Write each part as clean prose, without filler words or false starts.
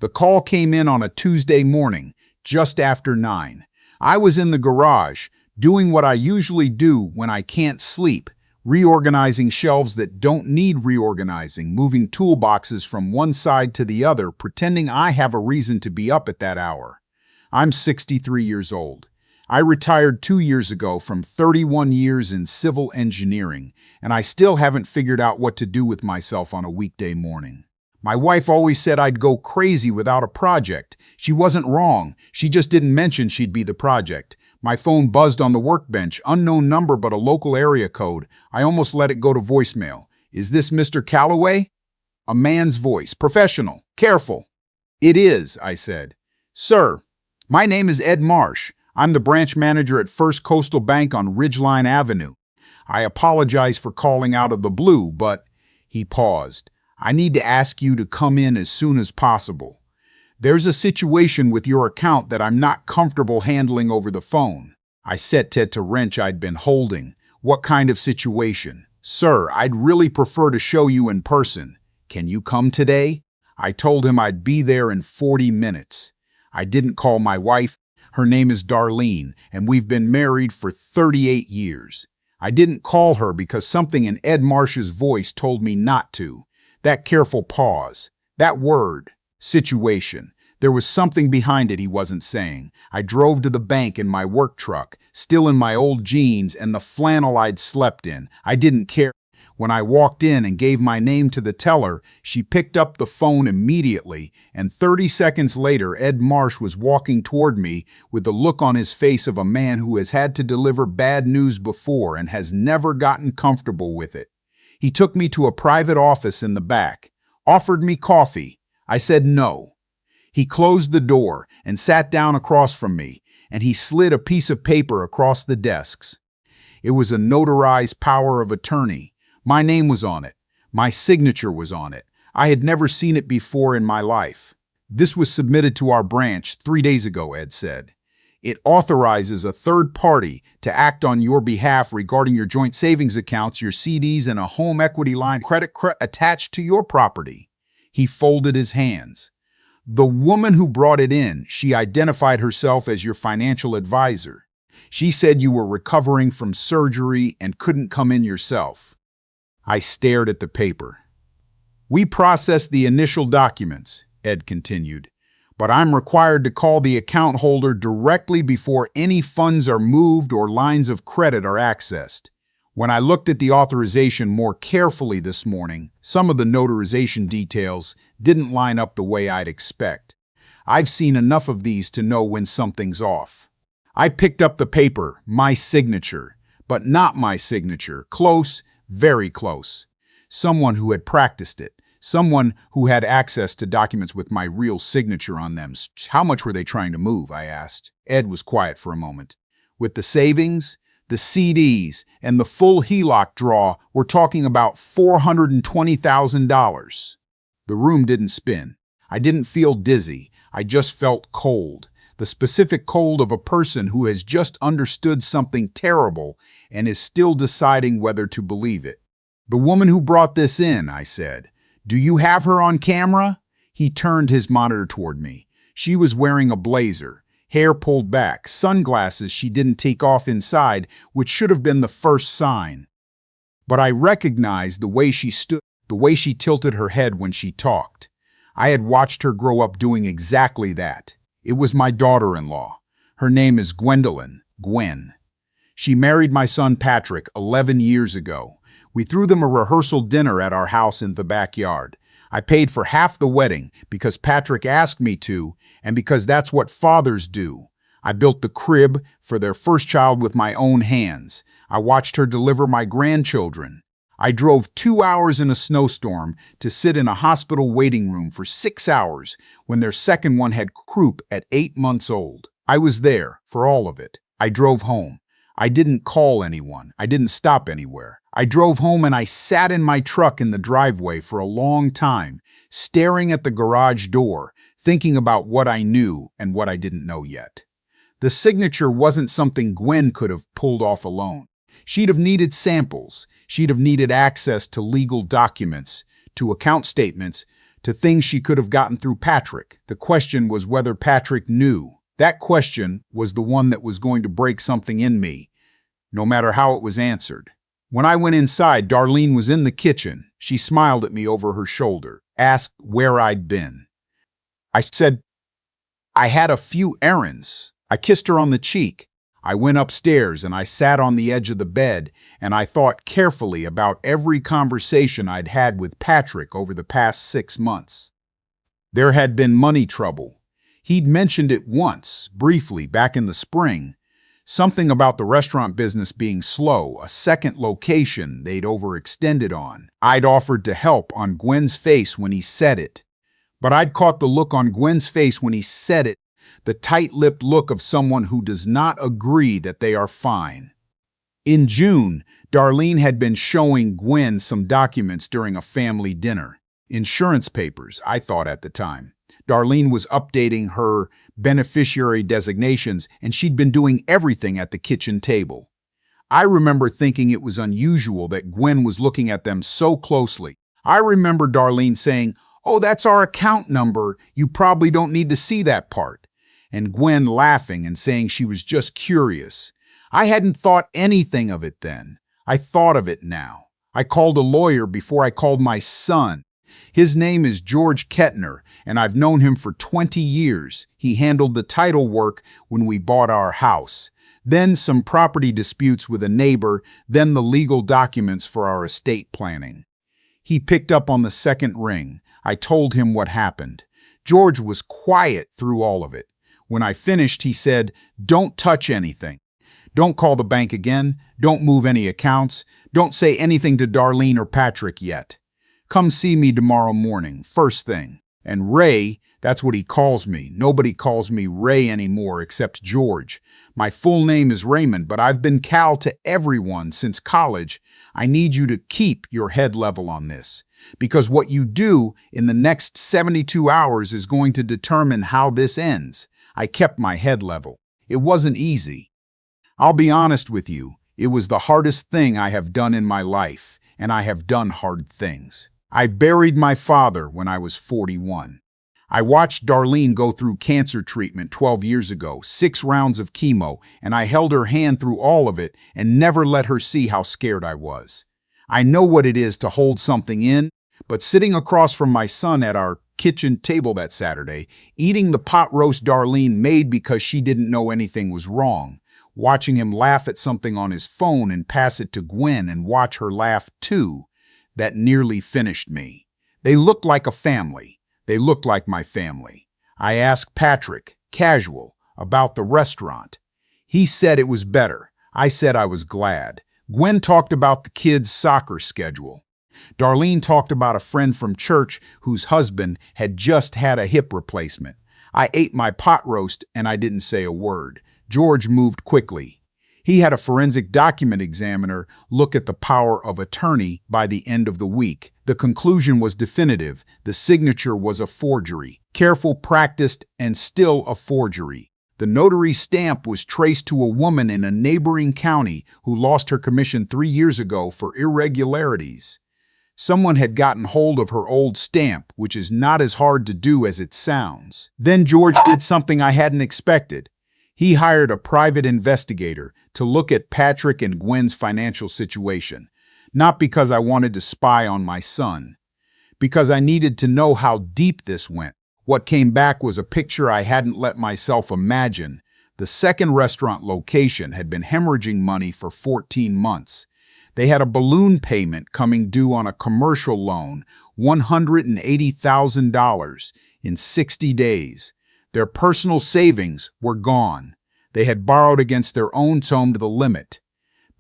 The call came in on a Tuesday morning, just after 9. I was in the garage, doing what I usually do when I can't sleep, reorganizing shelves that don't need reorganizing, moving toolboxes from one side to the other, pretending I have a reason to be up at that hour. I'm 63 years old. I retired 2 years ago from 31 years in civil engineering, and I still haven't figured out what to do with myself on a weekday morning. My wife always said I'd go crazy without a project. She wasn't wrong. She just didn't mention she'd be the project. My phone buzzed on the workbench, unknown number but a local area code. I almost let it go to voicemail. Is this Mr. Calloway? A man's voice, professional, careful. It is, I said. Sir, my name is Ed Marsh. I'm the branch manager at First Coastal Bank on Ridgeline Avenue. I apologize for calling out of the blue, but he paused. I need to ask you to come in as soon as possible. There's a situation with your account that I'm not comfortable handling over the phone. I set to wrench I'd been holding. What kind of situation? Sir, I'd really prefer to show you in person. Can you come today? I told him I'd be there in 40 minutes. I didn't call my wife. Her name is Darlene, and we've been married for 38 years. I didn't call her because something in Ed Marsh's voice told me not to. That careful pause, that word, situation. There was something behind it he wasn't saying. I drove to the bank in my work truck, still in my old jeans and the flannel I'd slept in. I didn't care. When I walked in and gave my name to the teller, she picked up the phone immediately, and 30 seconds later, Ed Marsh was walking toward me with the look on his face of a man who has had to deliver bad news before and has never gotten comfortable with it. He took me to a private office in the back, offered me coffee. I said no. He closed the door and sat down across from me, and he slid a piece of paper across the desks. It was a notarized power of attorney. My name was on it. My signature was on it. I had never seen it before in my life. This was submitted to our branch 3 days ago, Ed said. It authorizes a third party to act on your behalf regarding your joint savings accounts, your CDs, and a home equity line credit attached to your property. He folded his hands. The woman who brought it in, she identified herself as your financial advisor. She said you were recovering from surgery and couldn't come in yourself. I stared at the paper. We processed the initial documents, Ed continued, but I'm required to call the account holder directly before any funds are moved or lines of credit are accessed. When I looked at the authorization more carefully this morning, some of the notarization details didn't line up the way I'd expect. I've seen enough of these to know when something's off. I picked up the paper, my signature, but not my signature, close, very close. Someone who had practiced it. Someone who had access to documents with my real signature on them. How much were they trying to move, I asked. Ed was quiet for a moment. With the savings, the CDs, and the full HELOC draw, we're talking about $420,000. The room didn't spin. I didn't feel dizzy. I just felt cold. The specific cold of a person who has just understood something terrible and is still deciding whether to believe it. The woman who brought this in, I said. Do you have her on camera? He turned his monitor toward me. She was wearing a blazer, hair pulled back, sunglasses she didn't take off inside, which should have been the first sign. But I recognized the way she stood, the way she tilted her head when she talked. I had watched her grow up doing exactly that. It was my daughter-in-law. Her name is Gwendolyn, Gwen. She married my son Patrick 11 years ago. We threw them a rehearsal dinner at our house in the backyard. I paid for half the wedding because Patrick asked me to, and because that's what fathers do. I built the crib for their first child with my own hands. I watched her deliver my grandchildren. I drove 2 hours in a snowstorm to sit in a hospital waiting room for 6 hours when their second one had croup at 8 months old. I was there for all of it. I drove home. I didn't call anyone. I didn't stop anywhere. I drove home and I sat in my truck in the driveway for a long time, staring at the garage door, thinking about what I knew and what I didn't know yet. The signature wasn't something Gwen could have pulled off alone. She'd have needed samples. She'd have needed access to legal documents, to account statements, to things she could have gotten through Patrick. The question was whether Patrick knew. That question was the one that was going to break something in me, no matter how it was answered. When I went inside, Darlene was in the kitchen. She smiled at me over her shoulder, asked where I'd been. I said, I had a few errands. I kissed her on the cheek. I went upstairs and I sat on the edge of the bed and I thought carefully about every conversation I'd had with Patrick over the past 6 months. There had been money trouble. He'd mentioned it once, briefly, back in the spring. Something about the restaurant business being slow, a second location they'd overextended on. I'd offered to help on Gwen's face when he said it. But I'd caught the look on Gwen's face when he said it, the tight-lipped look of someone who does not agree that they are fine. In June, Darlene had been showing Gwen some documents during a family dinner. Insurance papers, I thought at the time. Darlene was updating her beneficiary designations, and she'd been doing everything at the kitchen table. I remember thinking it was unusual that Gwen was looking at them so closely. I remember Darlene saying, "Oh, that's our account number. You probably don't need to see that part." And Gwen laughing and saying she was just curious. I hadn't thought anything of it then. I thought of it now. I called a lawyer before I called my son. His name is George Kettner, and I've known him for 20 years. He handled the title work when we bought our house. Then some property disputes with a neighbor, then the legal documents for our estate planning. He picked up on the second ring. I told him what happened. George was quiet through all of it. When I finished, he said, "Don't touch anything. Don't call the bank again. Don't move any accounts. Don't say anything to Darlene or Patrick yet. Come see me tomorrow morning, first thing. And Ray, that's what he calls me. Nobody calls me Ray anymore except George. My full name is Raymond, but I've been Cal to everyone since college. I need you to keep your head level on this, because what you do in the next 72 hours is going to determine how this ends." I kept my head level. It wasn't easy. I'll be honest with you, it was the hardest thing I have done in my life, and I have done hard things. I buried my father when I was 41. I watched Darlene go through cancer treatment 12 years ago, 6 rounds of chemo, and I held her hand through all of it and never let her see how scared I was. I know what it is to hold something in, but sitting across from my son at our kitchen table that Saturday, eating the pot roast Darlene made because she didn't know anything was wrong, watching him laugh at something on his phone and pass it to Gwen and watch her laugh too, that nearly finished me. They looked like a family. They looked like my family. I asked Patrick, casual, about the restaurant. He said it was better. I said I was glad. Gwen talked about the kids' soccer schedule. Darlene talked about a friend from church whose husband had just had a hip replacement. I ate my pot roast and I didn't say a word. George moved quickly. He had a forensic document examiner look at the power of attorney by the end of the week. The conclusion was definitive. The signature was a forgery. Careful, practiced, and still a forgery. The notary stamp was traced to a woman in a neighboring county who lost her commission 3 years ago for irregularities. Someone had gotten hold of her old stamp, which is not as hard to do as it sounds. Then George did something I hadn't expected. He hired a private investigator to look at Patrick and Gwen's financial situation, not because I wanted to spy on my son, because I needed to know how deep this went. What came back was a picture I hadn't let myself imagine. The second restaurant location had been hemorrhaging money for 14 months. They had a balloon payment coming due on a commercial loan, $180,000 in 60 days. Their personal savings were gone. They had borrowed against their own home to the limit.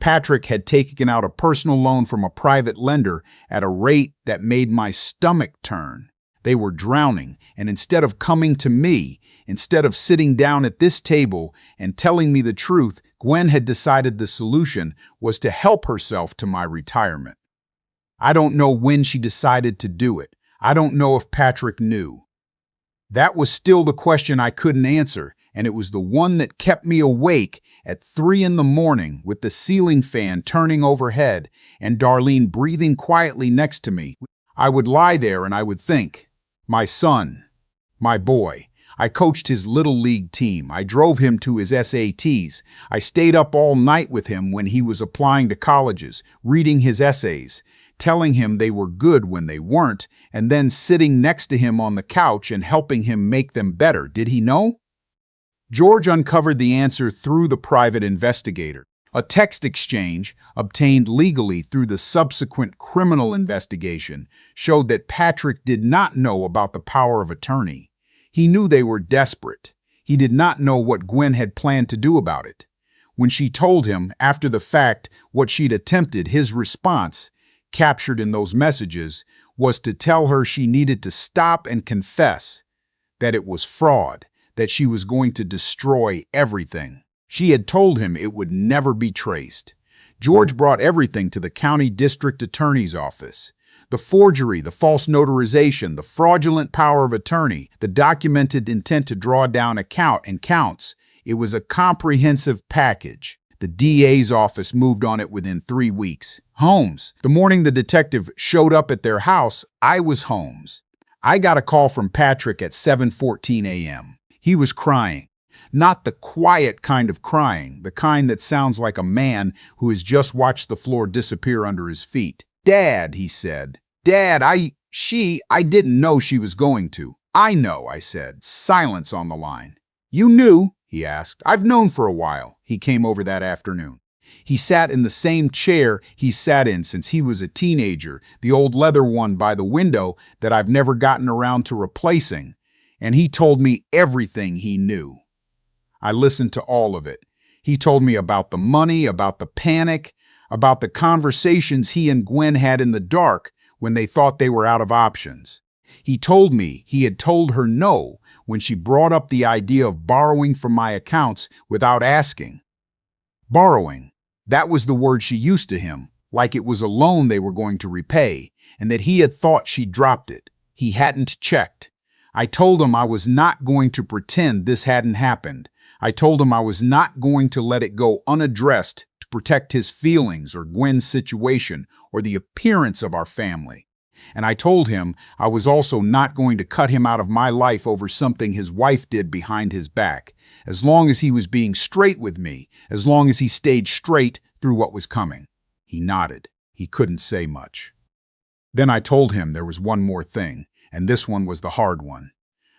Patrick had taken out a personal loan from a private lender at a rate that made my stomach turn. They were drowning, and instead of coming to me, instead of sitting down at this table and telling me the truth, Gwen had decided the solution was to help herself to my retirement. I don't know when she decided to do it. I don't know if Patrick knew. That was still the question I couldn't answer, and it was the one that kept me awake at 3 in the morning with the ceiling fan turning overhead and Darlene breathing quietly next to me. I would lie there and I would think, My son, my boy. I coached his little league team. I drove him to his SATs. I stayed up all night with him when he was applying to colleges, reading his essays, telling him they were good when they weren't, and then sitting next to him on the couch and helping him make them better. Did he know? George uncovered the answer through the private investigator. A text exchange, obtained legally through the subsequent criminal investigation, showed that Patrick did not know about the power of attorney. He knew they were desperate. He did not know what Gwen had planned to do about it. When she told him, after the fact, what she'd attempted, his response, captured in those messages, was to tell her she needed to stop and confess that it was fraud, that she was going to destroy everything. She had told him it would never be traced. George brought everything to the county district attorney's office. The forgery, the false notarization, the fraudulent power of attorney, the documented intent to draw down account and counts. It was a comprehensive package. The DA's office moved on it within 3 weeks. Holmes. The morning the detective showed up at their house, I was Holmes. I got a call from Patrick at 7:14 a.m. He was crying. Not the quiet kind of crying, the kind that sounds like a man who has just watched the floor disappear under his feet. "Dad," he said. "Dad, I didn't know she was going to." "I know," I said. Silence on the line. "You knew?" he asked. "I've known for a while." He came over that afternoon. He sat in the same chair he sat in since he was a teenager, the old leather one by the window that I've never gotten around to replacing, and he told me everything he knew. I listened to all of it. He told me about the money, about the panic, about the conversations he and Gwen had in the dark when they thought they were out of options. He told me he had told her no when she brought up the idea of borrowing from my accounts without asking. Borrowing. That was the word she used to him, like it was a loan they were going to repay, and that he had thought she dropped it. He hadn't checked. I told him I was not going to pretend this hadn't happened. I told him I was not going to let it go unaddressed to protect his feelings or Gwen's situation or the appearance of our family. And I told him I was also not going to cut him out of my life over something his wife did behind his back, as long as he was being straight with me, as long as he stayed straight through what was coming. He nodded. He couldn't say much. Then I told him there was one more thing, and this one was the hard one.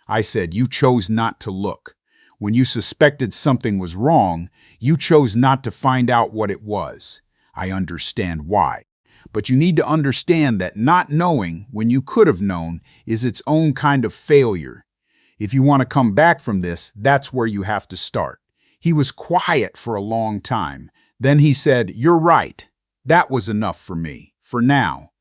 I said, "You chose not to look. When you suspected something was wrong, you chose not to find out what it was. I understand why. But you need to understand that not knowing when you could have known is its own kind of failure. If you want to come back from this, that's where you have to start." He was quiet for a long time. Then he said, "You're right. That was enough for me, for now."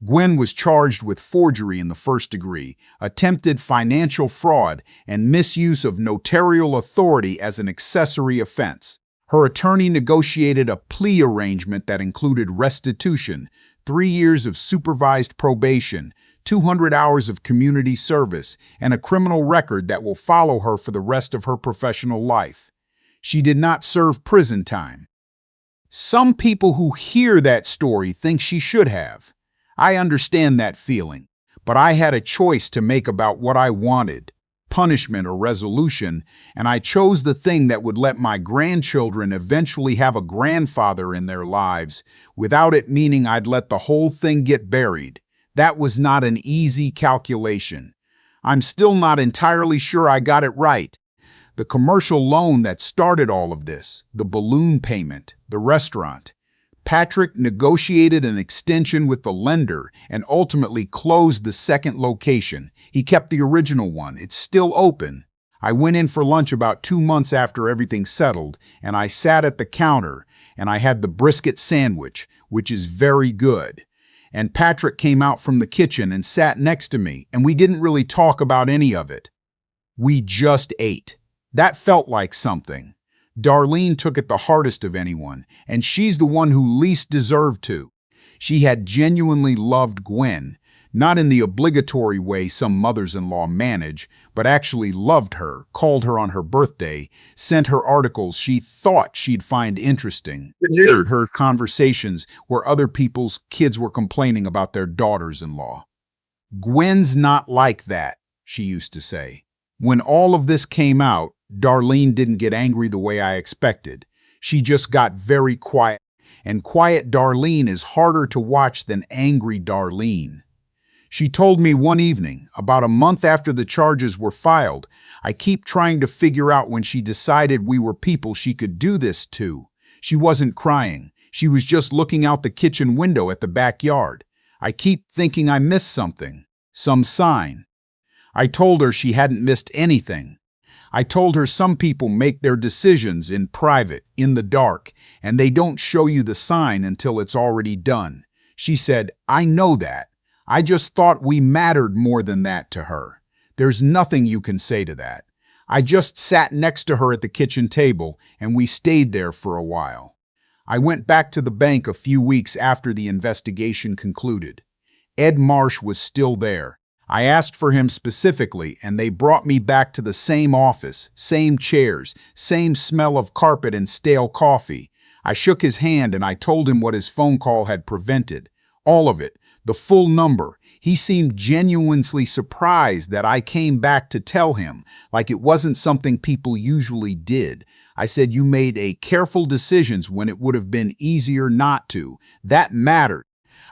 Gwen was charged with forgery in the first degree, attempted financial fraud, and misuse of notarial authority as an accessory offense. Her attorney negotiated a plea arrangement that included restitution, 3 years of supervised probation, 200 hours of community service, and a criminal record that will follow her for the rest of her professional life. She did not serve prison time. Some people who hear that story think she should have. I understand that feeling, but I had a choice to make about what I wanted, punishment or resolution, and I chose the thing that would let my grandchildren eventually have a grandfather in their lives without it meaning I'd let the whole thing get buried. That was not an easy calculation. I'm still not entirely sure I got it right. The commercial loan that started all of this, the balloon payment, the restaurant. Patrick negotiated an extension with the lender and ultimately closed the second location. He kept the original one. It's still open. I went in for lunch about 2 months after everything settled, and I sat at the counter, and I had the brisket sandwich, which is very good. And Patrick came out from the kitchen and sat next to me, and we didn't really talk about any of it. We just ate. That felt like something. Darlene took it the hardest of anyone, and she's the one who least deserved to. She had genuinely loved Gwen, not in the obligatory way some mothers-in-law manage, but actually loved her, called her on her birthday, sent her articles she thought she'd find interesting, heard her conversations where other people's kids were complaining about their daughters-in-law. "Gwen's not like that," she used to say. When all of this came out, Darlene didn't get angry the way I expected. She just got very quiet. And quiet Darlene is harder to watch than angry Darlene. She told me one evening, about a month after the charges were filed, I keep trying to figure out when she decided we were people she could do this to. She wasn't crying. She was just looking out the kitchen window at the backyard. I keep thinking I missed something, some sign. I told her she hadn't missed anything. I told her some people make their decisions in private, in the dark, and they don't show you the sign until it's already done. She said, "I know that. I just thought we mattered more than that to her. There's nothing you can say to that." I just sat next to her at the kitchen table, and we stayed there for a while. I went back to the bank a few weeks after the investigation concluded. Ed Marsh was still there. I asked for him specifically, and they brought me back to the same office, same chairs, same smell of carpet and stale coffee. I shook his hand and I told him what his phone call had prevented. All of it, the full number. He seemed genuinely surprised that I came back to tell him, like it wasn't something people usually did. I said, "You made a careful decisions when it would have been easier not to. That mattered.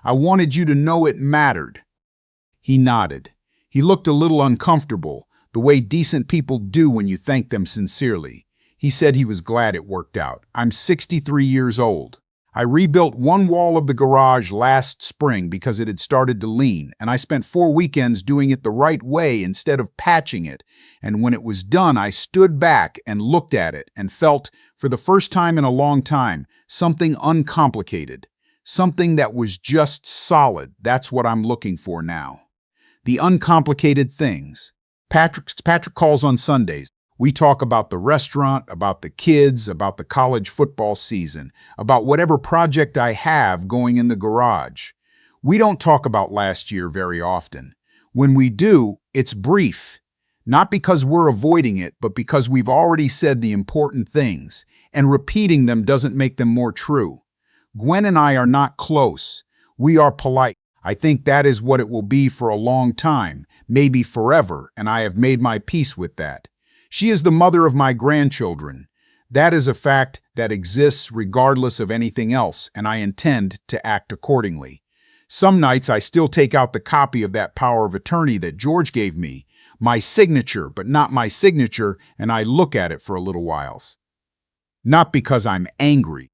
I wanted you to know it mattered." He nodded. He looked a little uncomfortable, the way decent people do when you thank them sincerely. He said he was glad it worked out. "I'm 63 years old. I rebuilt one wall of the garage last spring because it had started to lean, and I spent 4 weekends doing it the right way instead of patching it. And when it was done, I stood back and looked at it and felt, for the first time in a long time, something uncomplicated. Something that was just solid. That's what I'm looking for now. The uncomplicated things. Patrick calls on Sundays. We talk about the restaurant, about the kids, about the college football season, about whatever project I have going in the garage. We don't talk about last year very often. When we do, it's brief. Not because we're avoiding it, but because we've already said the important things, and repeating them doesn't make them more true. Gwen and I are not close. We are polite. I think that is what it will be for a long time, maybe forever, and I have made my peace with that. She is the mother of my grandchildren. That is a fact that exists regardless of anything else, and I intend to act accordingly. Some nights I still take out the copy of that power of attorney that George gave me, my signature, but not my signature, and I look at it for a little whiles. Not because I'm angry.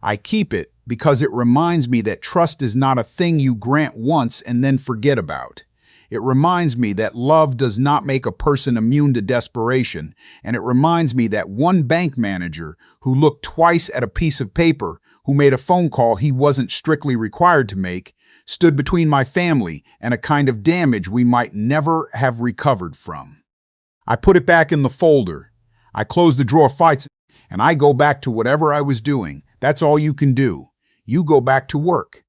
I keep it because it reminds me that trust is not a thing you grant once and then forget about. It reminds me that love does not make a person immune to desperation, and it reminds me that one bank manager who looked twice at a piece of paper, who made a phone call he wasn't strictly required to make, stood between my family and a kind of damage we might never have recovered from. I put it back in the folder. I close the drawer fights, and I go back to whatever I was doing. That's all you can do. You go back to work.